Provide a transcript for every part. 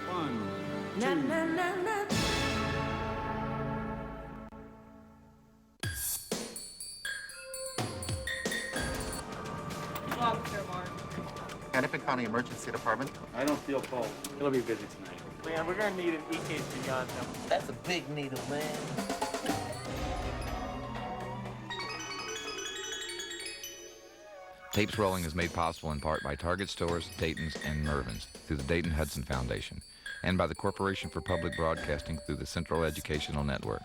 One, Na, two. na, na, na. Hennepin County Emergency Department. I don't feel cold. It'll be busy tonight. Man, we're gonna need an EKG on him. That's a big needle, man. Tapes Rolling is made possible in part by Target Stores, Dayton's, and Mervyn's through the Dayton Hudson Foundation, and by the Corporation for Public Broadcasting through the Central Educational Network.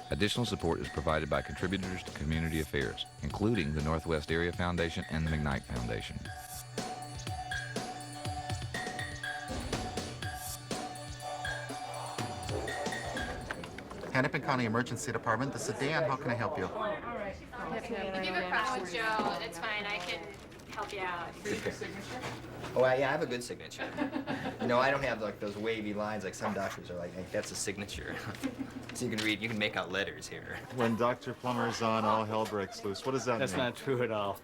Additional support is provided by contributors to community affairs, including the Northwest Area Foundation and the McKnight Foundation. Hennepin County Emergency Department. This is Dan. How can I help you? If you have a question with Joe, it's fine. I can help you out. Oh, yeah, I have a good signature. You know, I don't have like those wavy lines like some doctors are like, hey, that's a signature. So you can read, you can make out letters here. When Dr. Plummer's on, all hell breaks loose. What does that That's mean? not true at all.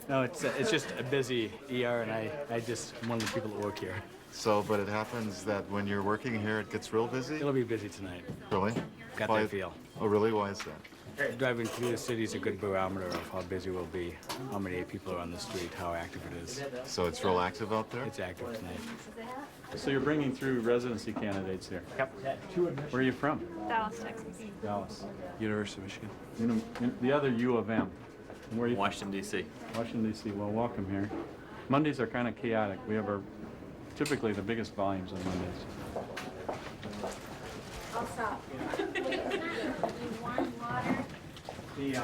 No, it's just a busy ER, and I just am one of the people that work here. So, but it happens that when you're working here, it gets real busy? It'll be busy tonight. Really? Got Why- that feel. Oh, really? Why is that? Driving through the city is a good barometer of how busy we'll be, how many people are on the street, how active it is. So it's real active out there? It's active tonight. So you're bringing through residency candidates here? Yep. Where are you from? Dallas, Texas. Dallas. University of Michigan. The other U of M. And where are you from? Washington, D.C. Washington, D.C. Well, welcome here. Mondays are kind of chaotic. We have typically the biggest volumes on Mondays. I'll stop. Warm water. The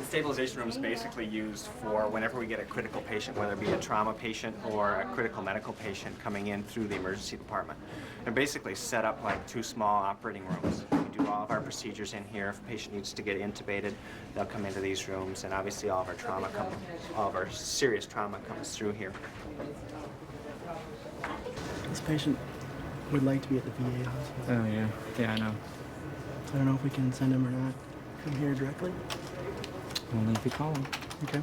stabilization room is basically used for whenever we get a critical patient, whether it be a trauma patient or a critical medical patient coming in through the emergency department. They're basically set up like two small operating rooms. We do all of our procedures in here. If a patient needs to get intubated, they'll come into these rooms, and obviously all of our serious trauma comes through here. This patient would like to be at the VA hospital. Oh yeah, yeah, I know. So I don't know if we can send him or not. Come here directly. Only if you call him. Okay.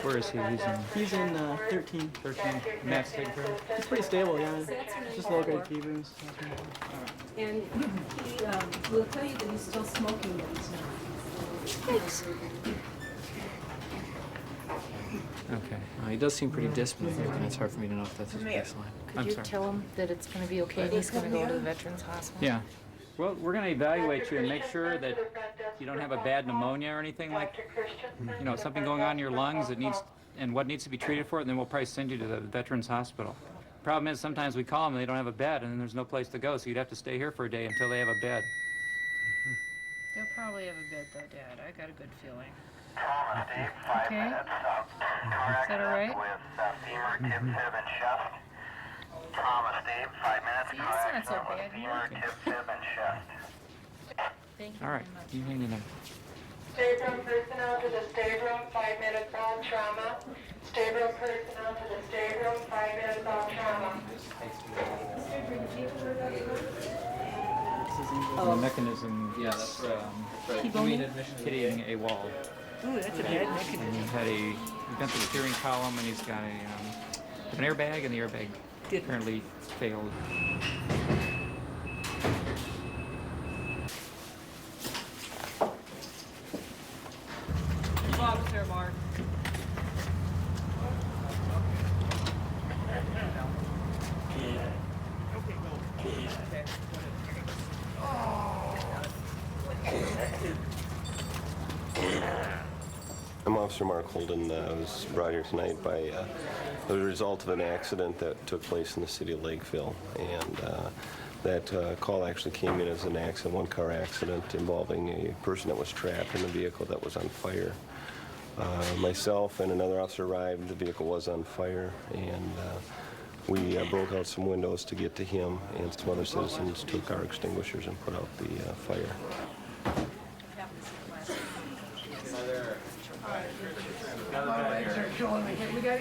Where is he? He's in 13. 13. Matt's taking care of him? He's pretty stable, yeah. Just low grade fevers. And he will tell you that he's still smoking, but he's not. Thanks. Okay. He does seem pretty distant. It's hard for me to know if that's his baseline. Could you tell him that it's going to be okay and he's going to go to the Veterans Hospital? Yeah. Well, we're going to evaluate you and make sure that you don't have a bad pneumonia or anything like, something going on in your lungs that and what needs to be treated for it, and then we'll probably send you to the Veterans Hospital. Problem is, sometimes we call them and they don't have a bed, and then there's no place to go, so you'd have to stay here for a day until they have a bed. They'll probably have a bed, though, Dad. I got a good feeling. Okay. Is that all right? Trauma, Steve, 5 minutes. See, it's not so bad. You're working. Thank you All right, very much. you hang in there. State-room personnel to the stateroom, 5 minutes on trauma. Stateroom personnel to the stateroom, 5 minutes on trauma. The mechanism is hitting a wall. Ooh, that's a bad mechanism. And he bent the steering column, and he's got an airbag, and the airbag apparently failed. Bob's there, Mark. I'm Officer Mark Holden. I was brought here tonight by the result of an accident that took place in the city of Lakeville. And that call actually came in as an accident, one-car accident involving a person that was trapped in a vehicle that was on fire. Myself and another officer arrived. The vehicle was on fire, and we broke out some windows to get to him, and some other citizens took our extinguishers and put out the fire.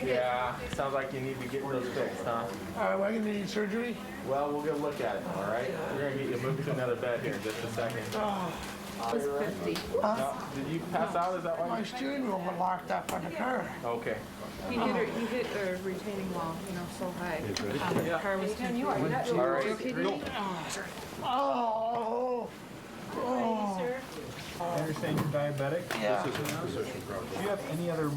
Yeah, sounds like you need to get those fixed, huh? Am I going to need surgery? Well, we'll go look at it, all right? We're going to get you moved to another bed here in just a second. 50. Did you pass out? Is that why? My steering wheel was locked up on the car. Okay. You hit a retaining wall, so high. The car was too All right. Oh. I understand you're diabetic? Yeah. Do you have any other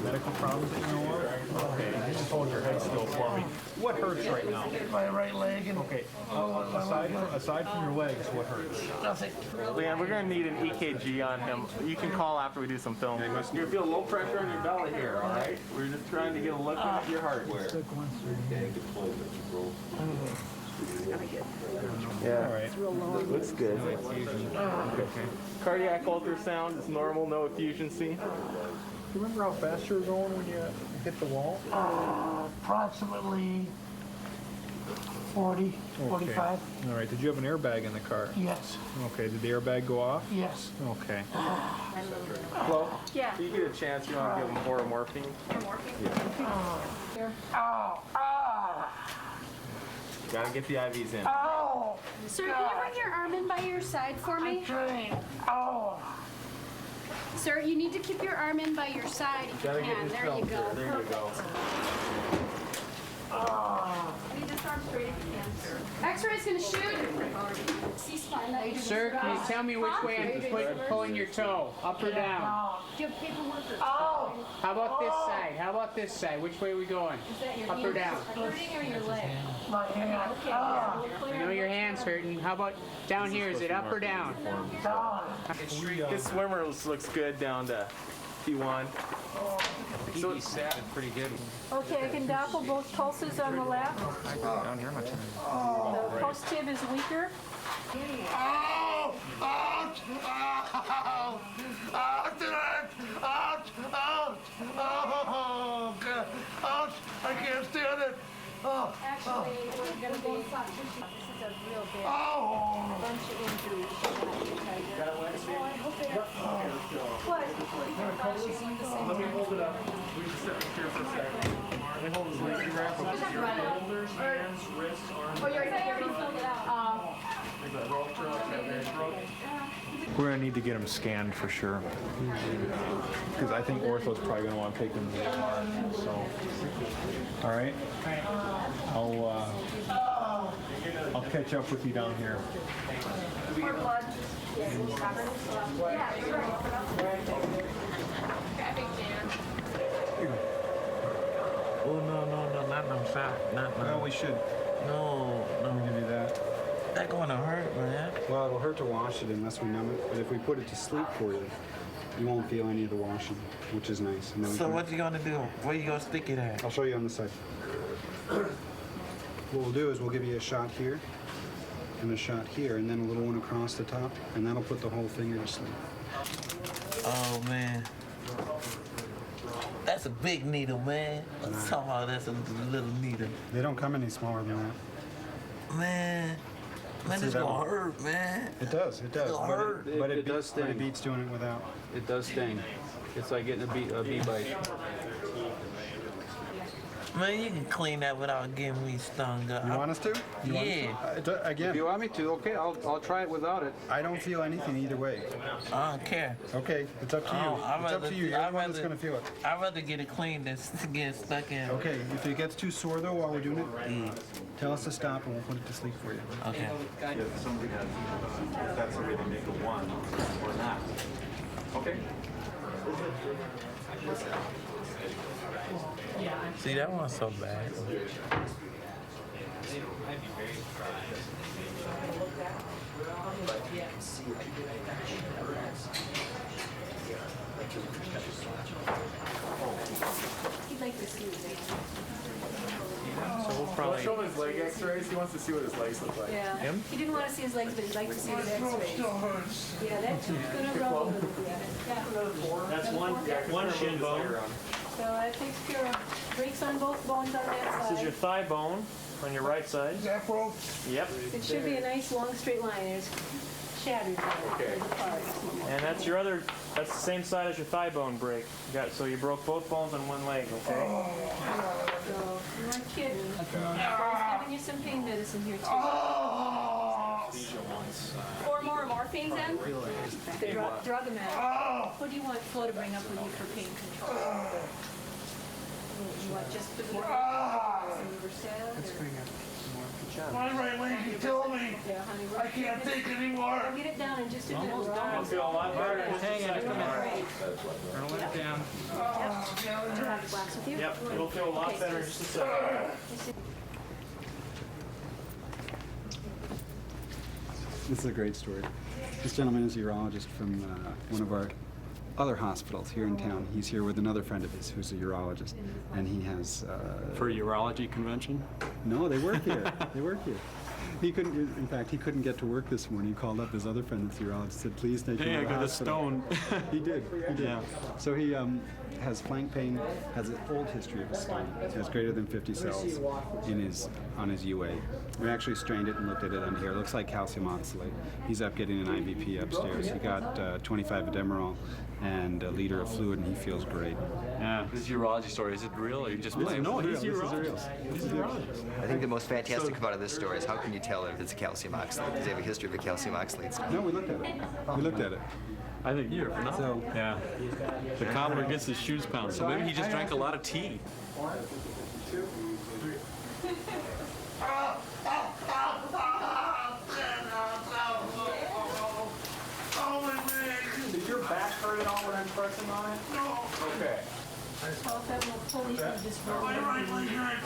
medical problems that you know of? Okay, just hold your head still for me. What hurts right now? My right leg and Okay, aside from your legs, what hurts? nothing. Leanne, we're going to need an EKG on him. You can call after we do some film. You're going to feel low pressure on your belly here, all right? We're just trying to get a look at your heart. Yeah, All right. looks good. Okay. Cardiac ultrasound is normal, no effusion. Do you remember how fast you were going when you hit the wall? Approximately 40, 45. All right. Did you have an airbag in the car? Yes. Okay. Did the airbag go off? Yes. Okay. Flo? Yeah. If you get a chance, you want to give him more morphine? Gotta get the IVs in. Oh. Sir, can you bring your arm in by your side for me? Oh. Sir, you need to keep your arm in by your side if you Gotta get can. this There you film, go. sir. There you go. I need this arm straight if you can, sir. X-ray's gonna shoot. C-spine. Sir, can you tell me which way I'm pulling your toe? Up or down? Do you have paperwork or? Oh. How about this side? How about this side? Which way are we going? Is that your Up or down? hurting or your leg? My hand. Okay, I know your hand's hurting. How about down here? Is it up or down? His swimmer looks good down to T1. So he sat it pretty good. Okay, I can doppel both pulses on the left. I go down here much. The post tib is weaker. Oh! Ouch! Ouch! Ouch! Ouch! Ouch! Oh, God. Ouch! I can't stand it. Oh! Actually, we're going to be. This is a real bad Oh! bunch of injuries. Let me hold it up. We just sit here for a second. Let me hold his leg. You grab his shoulders, hands, wrists, arms. Oh, you're already filled it out. We're gonna need to get him scanned for sure, because I think ortho's probably gonna want to take him to the MR. So, all right, I'll catch up with you down here. More blood. Yeah, you're right. Grabbing Dan. Oh, no, not no shot. Not Well, we should. No. We can do that. That's going to hurt, man. Well, it'll hurt to wash it unless we numb it, but if we put it to sleep for you, you won't feel any of the washing, which is nice. And then So what you going to do? Where you going to stick it at? I'll show you on the side. What we'll do is we'll give you a shot here, and a shot here, and then a little one across the top, and that'll put the whole finger to sleep. Oh, man. That's a big needle, man. Somehow that's a little needle. They don't come any smaller than that. Man, it's gonna hurt, man. It does. It'll hurt. But it does sting. But it beats doing it without. It does sting. It's like getting a bee bite. Man, you can clean that without getting me stung up. You want us to? You want us Yeah. to? Again. If you want me to, okay, I'll try it without it. I don't feel anything either way. I don't care. Okay, it's up to you. It's up to you. You're the one that's going to feel it. I'd rather get it clean than get stuck in. Okay, if it gets too sore though while we're doing it, tell us to stop and we'll put it to sleep for you. Okay. If somebody has, if that's a way to make a one or not. Okay. See, that wasn't so bad. He'd like to see it. So we'll probably show him his leg X-rays. He wants to see what his legs look like. Yeah. Him? He didn't want to see his legs, but he'd like to see his X-rays. Yeah, that tube's gonna roll a little bit. Yeah. That's one shin bone. So that takes care of breaks on both bones on that side. This is your thigh bone on your right side. Is that broke? Yep. It should be a nice long straight line. It's shattered there. Apart. And that's your other. That's the same side as your thigh bone break. So you broke both bones on one leg. Okay. So you weren't kidding. He's giving you some pain medicine here too. Oh! anesthesia once. Or more morphine then? The drug amount. What do you want Flo to bring up with you for pain control? You want just the more? Let's bring up more. My right leg is killing me. Yeah, honey. I can't take anymore. I'll get it down in just a minute. I'll feel a lot better. Hang on, come All right. in. Gonna let it down. Do you have the blacks with you? Yep, it'll feel a lot better in just a second. This is a great story. This gentleman is a urologist from one of our other hospitals here in town. He's here with another friend of his who's a urologist, and he has... For a urology convention? No, they work here. They work here. He couldn't, in fact, he couldn't get to work this morning. He called up his other friend that's a urologist, said, please take him Hey, to I the got a hospital. stone. He did. Yeah. So he has flank pain, has an old history of a stone. He has greater than 50 cells on his UA. We actually strained it and looked at it under here. It looks like calcium oxalate. He's up getting an IVP upstairs. He got 25 Demerol and a liter of fluid, and he feels great. Yeah. This urology story, is it real or you just playing? No, he's This is urologist. real. He's a urologist. I think the most fantastic about this story is how can you tell if it's a calcium oxalate? Does he have a history of a calcium oxalate stone? No, we looked at it. We looked at it. I think you're phenomenal. So, yeah. The cobbler gets his shoes pounded, so maybe he just drank a lot of tea. Did your back hurt at all when I'm pressing on it? No. Okay. Well, if that will pull you through this road. My right leg hurts.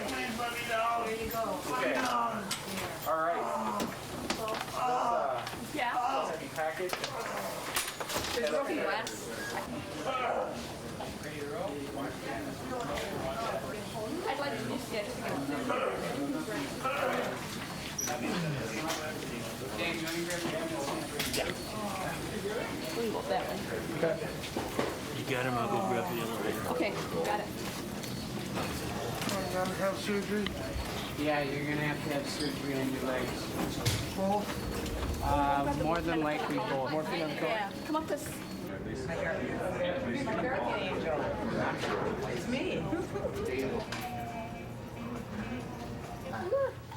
Please let me down. There you go. Okay. All right. Yeah. Second package. There's broken glass. I'd like to just get that one. You got him, I'll go grab the elevator. Okay, got it. Have surgery? Yeah, you're gonna have surgery on your legs. Both? More than likely both. Yeah, come up this. It's me.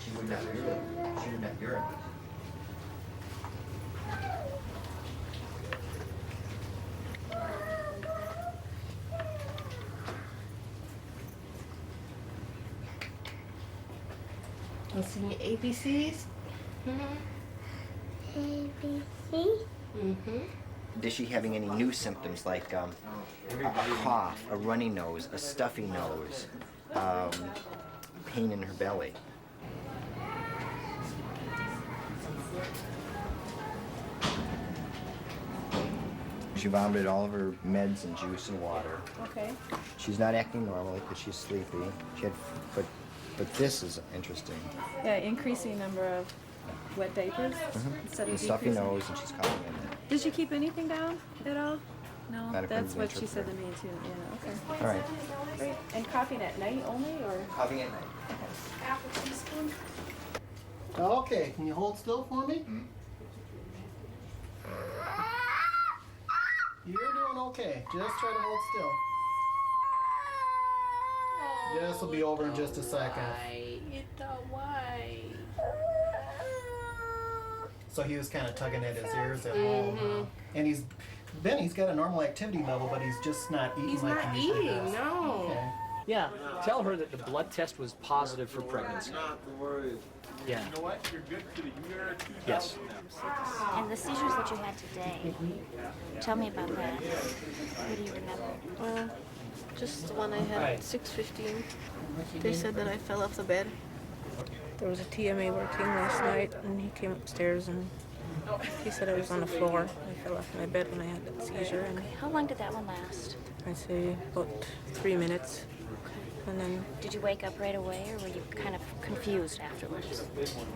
She would not urinate. She would not urinate. Listening to ABCs? ABC? Is she having any new symptoms like a cough, a runny nose, a stuffy nose, pain in her belly? She vomited all of her meds and juice and water. Okay. She's not acting normally because she's sleepy. She had, but this is interesting. Yeah, increasing number of wet diapers instead A of stuffy decreasing. nose, and she's coughing in it. Did she keep anything down at all? No, Not according that's to what the she said to me interpreter. too. Yeah, okay. All right. Great. And coughing at night only, or? Coughing at night. Apple teaspoon. Okay, can you hold still for me? You're doing okay. Just try to hold still. This will be over in just a second. Why? So he was kind of tugging at his ears at home. And he's got a normal activity level, but he's just not eating He's like not he usually eating, does. no. Okay. Yeah, tell her that the blood test was positive for pregnancy. Yeah. You know what? You're good for the year 2000. Yes. And the seizures that you had today, tell me about that. What do you remember? Just the one I had at 6:15. They said that I fell off the bed. There was a TMA working last night, and he came upstairs and he said I was on the floor. I fell off my bed when I had that seizure. And How long did that one last? I'd say about 3 minutes. And then, Did you wake up right away, or were you kind of confused afterwards?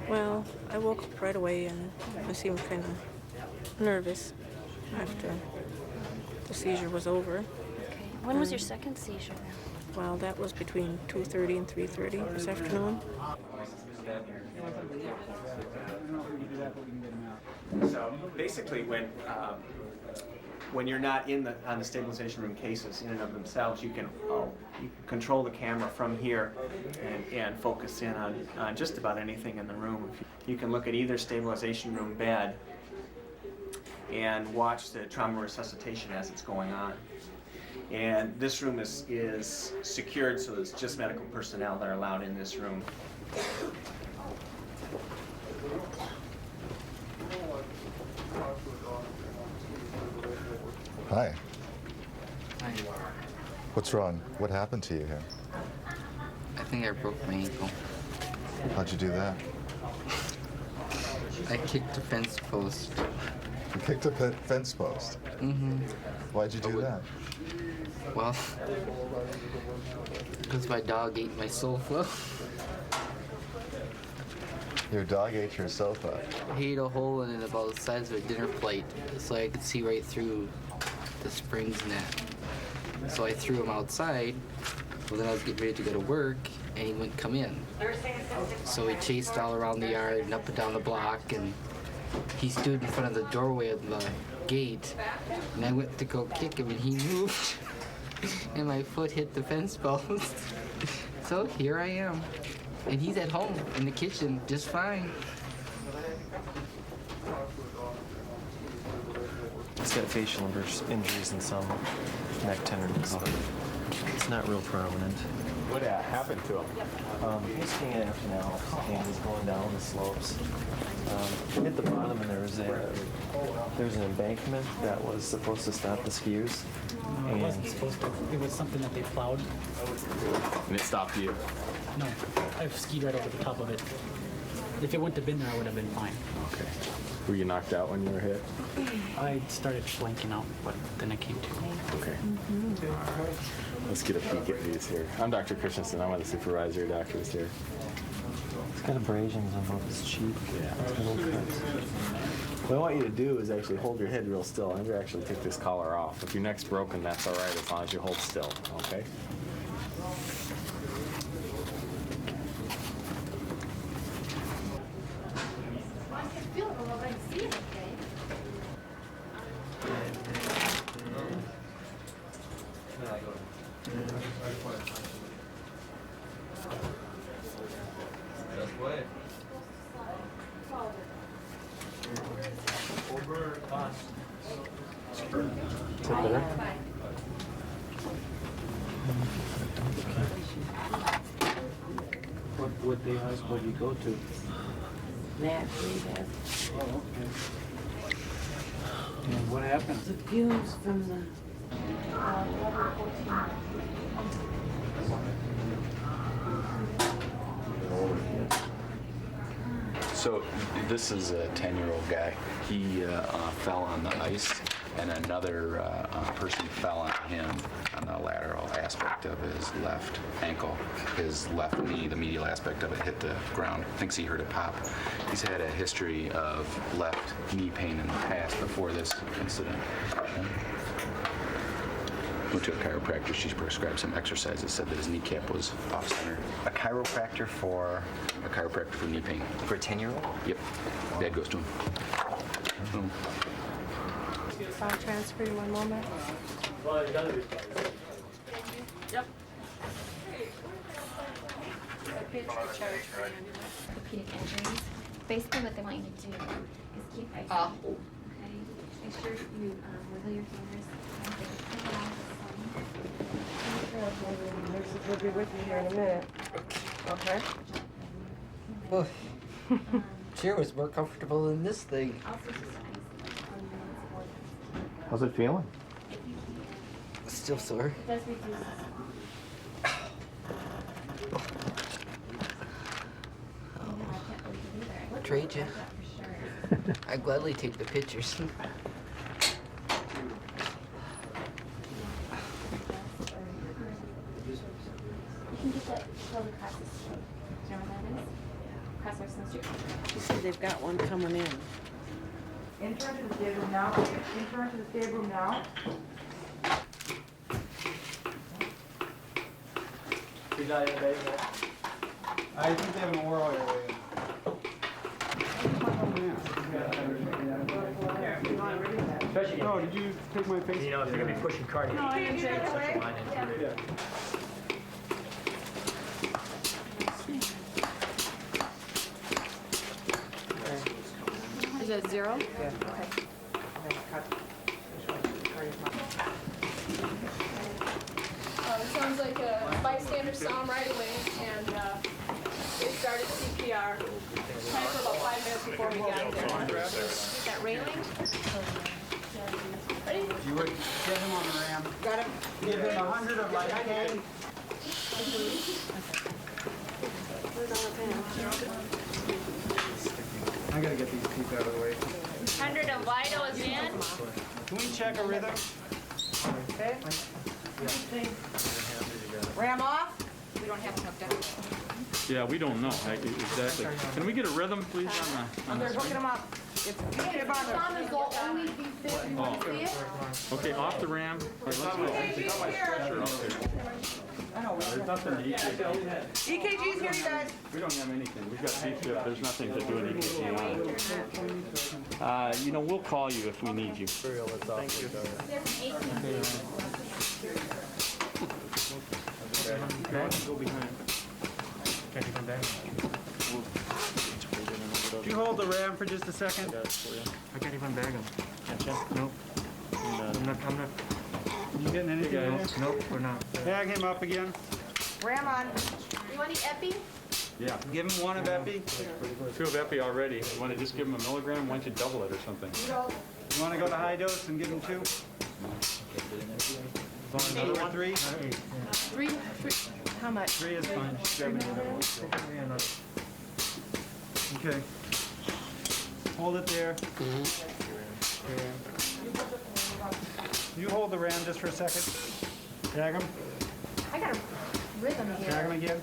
well, I woke up right away and I seemed kind of nervous after the seizure was over. Okay. When was your second seizure? Well, that was between 2:30 and 3:30 this afternoon. So basically, when when you're not on the stabilization room cases in and of themselves, you can control the camera from here and focus in on just about anything in the room. You can look at either stabilization room bed and watch the trauma resuscitation as it's going on. And this room is secured, so it's just medical personnel that are allowed in this room. Hi. Hi. What's wrong? What happened to you here? I think I broke my ankle. How'd you do that? I kicked a fence post. You kicked a fence post? Mm-hmm. Why'd you do that? Well, because my dog ate my sofa. Your dog ate your sofa? He ate a hole in it about the size of a dinner plate, so I could see right through the springs in it. So I threw him outside. Well, then I was getting ready to go to work, and he wouldn't come in. So he chased all around the yard and up and down the block, and he stood in front of the doorway of the gate, and I went to go kick him, and he moved, and my foot hit the fence post. So here I am, and he's at home in the kitchen just fine. He's got facial injuries and some neck tenderness, but it's not real prominent. What happened to him? He was skiing after now, and he's going down the slopes. He hit the bottom, and there was an embankment that was supposed to stop the skiers. No, it wasn't supposed to. It was something that they plowed. And it stopped you? No, I skied right over the top of it. If it wouldn't have been there, I would have been fine. Okay. Were you knocked out when you were hit? I started blanking out, but then I came to. Okay. All right. Let's get a peek at these here. I'm Dr. Christensen. I'm one of the supervisory doctors here. He's got abrasions on both his cheek. Yeah. Little cuts. What I want you to do is actually hold your head real still. I'm going to actually take this collar off. If your neck's broken, that's all right as long as you hold still, okay? What day hospital do you go to? Nat rehab. Oh, okay. And what happened? The fumes from the level 14. So this is a 10-year-old guy. He fell on the ice, and another person fell on him on the lateral aspect of his left ankle. His left knee, the medial aspect of it, hit the ground. Thinks he heard it pop. He's had a history of left knee pain in the past before this incident. Went to a chiropractor. She's prescribed some exercises. Said that his kneecap was off center. A chiropractor for? A chiropractor for knee pain. For a 10-year-old? Yep. Dad goes to him. I'll transfer you one moment. Yep. Orthopedic injuries. Basically, what they want you to do is keep ice. Okay. Make sure you wiggle your fingers. Nurses will be with you here in a minute. Okay. Oh, chair was more comfortable than this thing. How's it feeling? Still sore. Does reduce. Trade you. I'd gladly take the pictures. You can get that filled across the street. Do you know what that is? Across Western Street. She said they've got one coming in. Enter into the stateroom now. Enter into the stateroom now. I think they have an oral area. Especially Oh, did you take my face? You know, if you're gonna be pushing cardio, No, I didn't take it. such a line into it. Is that 0? Yeah. Okay. It sounds like a bystander saw him right away, and they started CPR. Time for about 5 minutes before we got there. Is that railing? Ready? You would get him on the ram. Got him. Give him 100 of Lidocaine. I gotta get these teeth out of the way. 100 of Lido is in. Can we check a rhythm? Okay. Ram off. We don't have him hooked up. Yeah, we don't know exactly. Can we get a rhythm, please, on They're hooking them up. It's hip on Tom is the only defib. You want to see it? Okay, off the ram. Let's go. There's nothing to EKG's here, you guys. We don't have anything. We've got defib. There's nothing to do an EKG on. You know, we'll call you if we need you. Thank you. Go behind. Can't even bang. Could you hold the ram for just a second? I can't even bag him. Can't you? Nope. I'm not. You getting anything Hey there? guys. Nope, we're not. Bag him up again. Ram on. You want any epi? Yeah. Give him one of epi. 2 of epi already. You want to just give him a milligram? Why don't you double it or something? You want to go to high dose and give him 2? Another one? 3? 3. How much? 3 is fine. Okay. Hold it there. You hold the ram just for a second. Tag him. I got a rhythm here. Tag him again.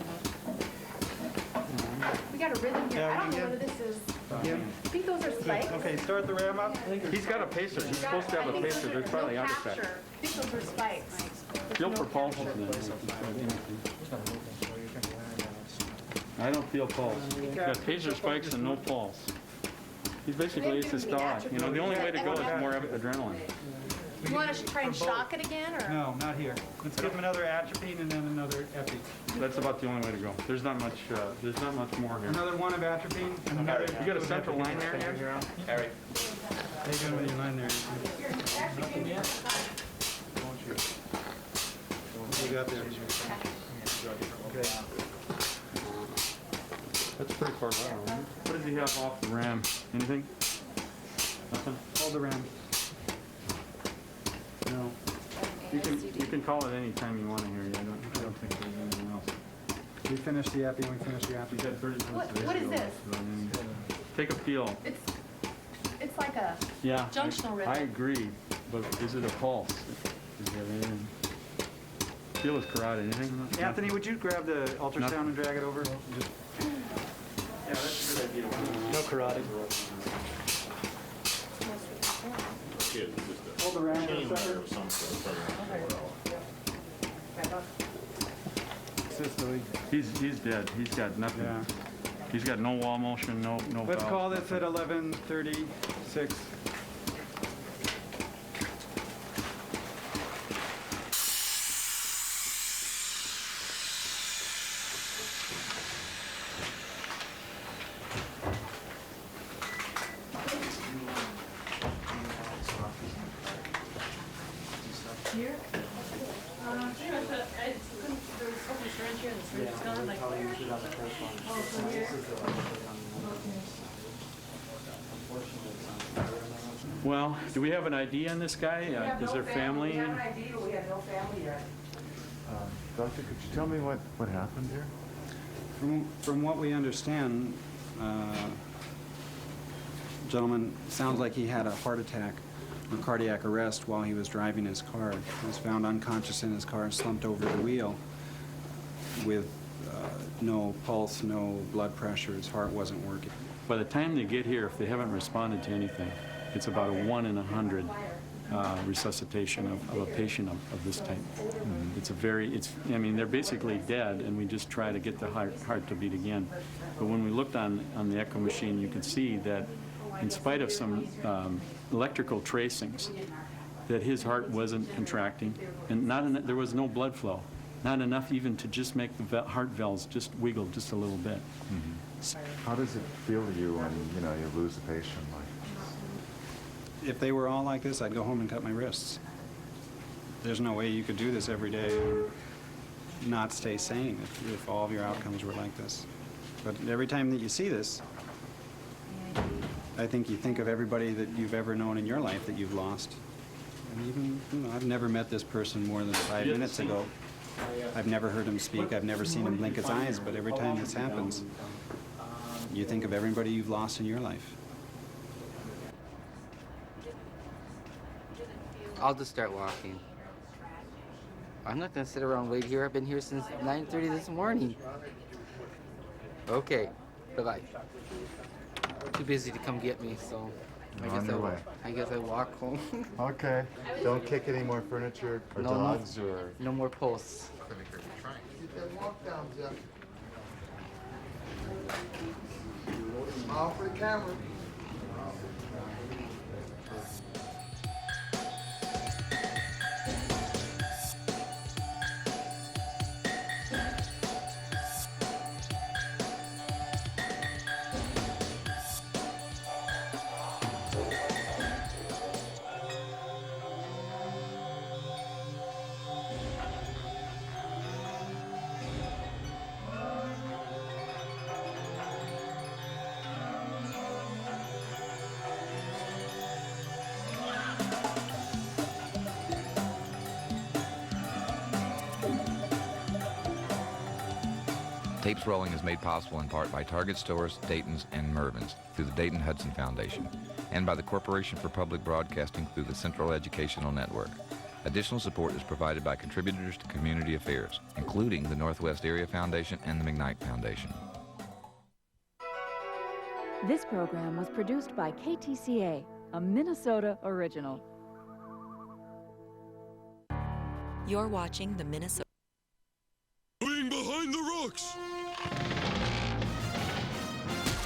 We got a rhythm here. I don't know whether this is. Again. I think those are spikes. Okay, start the ram up. He's got a pacer. He's supposed to have a pacer. There's probably out of that. I think those are spikes. Feel propulsion then. I don't feel pulse. He's got taser spikes and no pulse. He's basically asystolic. You know, the only way to go is more adrenaline. You want to try and shock it again, or? No, not here. Let's give him another atropine and then another epi. That's about the only way to go. There's not much more here. Another one of atropine and another. You got a central line there, Harry? How you doing with your line there? What you got there? Okay. That's pretty far lateral, right? What does he have off the ram? Anything? Nothing? Hold the ram. No. You can call it any time you want to hear you. I don't think there's anything else. We finished the epi. We finished the epi. You got 30 minutes. What is this? Take a feel. It's like a Yeah. junctional rhythm. I agree, but is it a pulse? Is there anything? Feel his carotid. Anything? Anthony, would you grab the ultrasound and drag it over? Just Yeah, that's a good idea. No carotid. hold the ram for a second. Systole. He's dead. He's got nothing. Yeah. He's got no wall motion, no Let's valve. call this at 11:36. Here? Well, do we have an ID on this guy? Is there family? We have an ID, but we have no family yet. Doctor, could you tell me what happened here? From what we understand, gentleman, sounds like he had a heart attack or cardiac arrest while he was driving his car. He was found unconscious in his car, slumped over the wheel with no pulse, no blood pressure. His heart wasn't working. By the time they get here, if they haven't responded to anything, it's about a 1 in 100 resuscitation of a patient of this type. I mean, they're basically dead, and we just try to get the heart to beat again. But when we looked on the echo machine, you could see that in spite of some electrical tracings, that his heart wasn't contracting, and there was no blood flow. Not enough even to just make the heart valves just wiggle just a little bit. How does it feel to you when, you know, you lose a patient like If they were all like this, I'd go home and cut my wrists. There's no way you could do this every day and not stay sane if all of your outcomes were like this. But every time that you see this, I think you think of everybody that you've ever known in your life that you've lost. And even, you know, I've never met this person more than 5 minutes ago. I've never heard him speak. I've never seen him blink his eyes, but every time this happens, you think of everybody you've lost in your life. I'll just start walking. I'm not gonna sit around and wait here. I've been here since 9:30 this morning. Okay, bye-bye. Too busy to come get me, so I guess I walk home. Okay. Don't kick any more furniture or dogs or... No more posts. Smile for the camera. Tapes Rolling is made possible in part by Target Stores, Dayton's, and Mervyn's through the Dayton Hudson Foundation, and by the Corporation for Public Broadcasting through the Central Educational Network. Additional support is provided by contributors to community affairs, including the Northwest Area Foundation and the McKnight Foundation. This program was produced by KTCA, a Minnesota original. You're watching the Minnesota